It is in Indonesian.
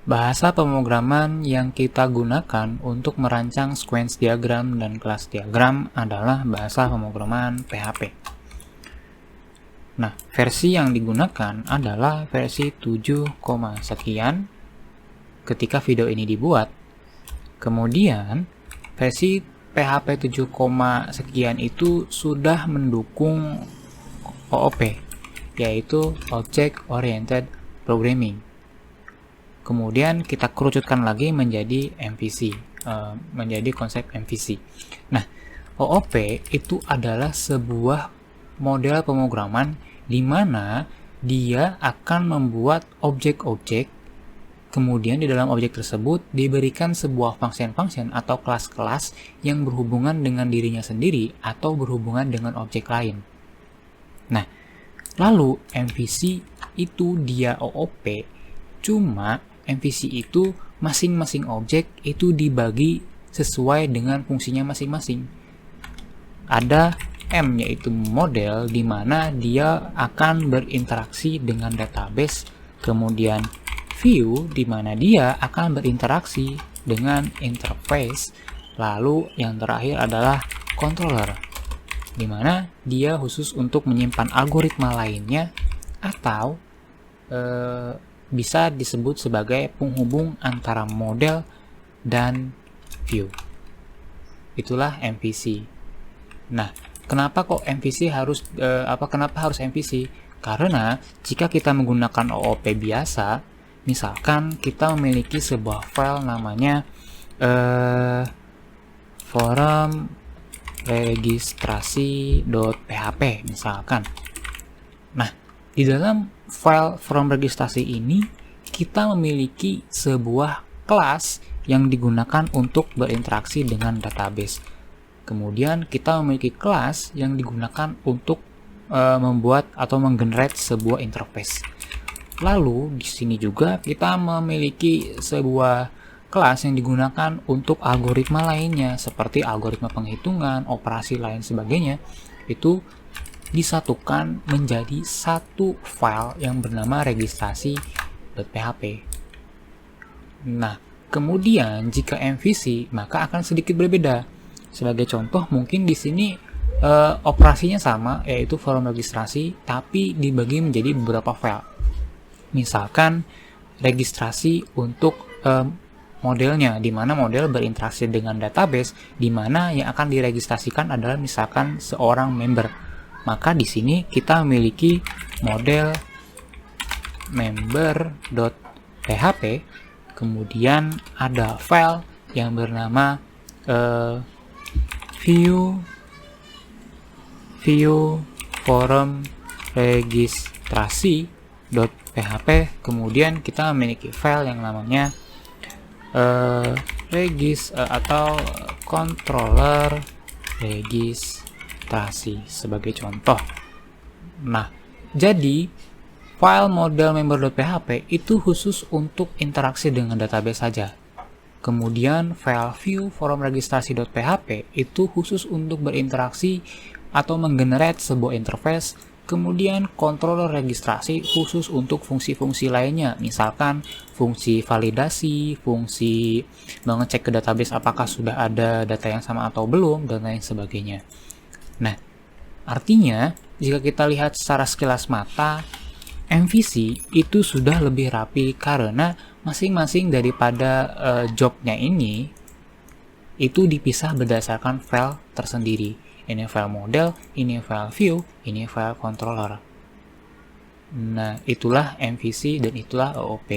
Bahasa pemrograman yang kita gunakan untuk merancang sequence diagram dan kelas diagram adalah bahasa pemrograman PHP. Nah, versi yang digunakan adalah versi 7, sekian ketika video ini dibuat. Kemudian, versi PHP 7, sekian itu sudah mendukung OOP, yaitu Object Oriented Programming. Kemudian kita kerucutkan lagi menjadi MVC, menjadi konsep MVC. Nah, OOP itu adalah sebuah model pemrograman di mana dia akan membuat objek-objek, kemudian di dalam objek tersebut diberikan sebuah function-function atau kelas-kelas yang berhubungan dengan dirinya sendiri atau berhubungan dengan objek lain. Nah, lalu MVC itu dia OOP, cuma MVC itu masing-masing objek itu dibagi sesuai dengan fungsinya masing-masing. Ada M, yaitu model, di mana dia akan berinteraksi dengan database, kemudian view, di mana dia akan berinteraksi dengan interface, lalu yang terakhir adalah controller, di mana dia khusus untuk menyimpan algoritma lainnya atau bisa disebut sebagai penghubung antara model dan view. Itulah MVC. Nah, kenapa kok MVC harus kenapa harus MVC? Karena jika kita menggunakan OOP biasa, misalkan kita memiliki sebuah file namanya forum registrasi.php misalkan. Nah, di dalam file forum registrasi ini kita memiliki sebuah kelas yang digunakan untuk berinteraksi dengan database. Kemudian kita memiliki kelas yang digunakan untuk membuat atau menggenerate sebuah interface. Lalu di sini juga kita memiliki sebuah kelas yang digunakan untuk algoritma lainnya seperti algoritma penghitungan, operasi lain sebagainya. Itu disatukan menjadi satu file yang bernama registrasi.php. Nah, kemudian jika MVC maka akan sedikit berbeda. Sebagai contoh, mungkin di sini operasinya sama, yaitu forum registrasi, tapi dibagi menjadi beberapa file. Misalkan registrasi untuk modelnya, di mana model berinteraksi dengan database, di mana yang akan diregistrasikan adalah misalkan seorang member. Maka di sini kita memiliki model member.php, kemudian ada file yang bernama view forum registrasi.php, kemudian kita memiliki file yang namanya atau controller registrasi sebagai contoh. Nah, jadi file model member.php itu khusus untuk interaksi dengan database saja. Kemudian file view forum registrasi.php itu khusus untuk berinteraksi atau menggenerate sebuah interface. Kemudian controller registrasi khusus untuk fungsi-fungsi lainnya, misalkan fungsi validasi, fungsi mengecek ke database apakah sudah ada data yang sama atau belum, dan lain sebagainya. Nah, artinya jika kita lihat secara sekilas mata, MVC itu sudah lebih rapi karena masing-masing daripada jobnya ini itu dipisah berdasarkan file tersendiri. Ini file model, ini file view, ini file controller. Nah, itulah MVC dan itulah OOP.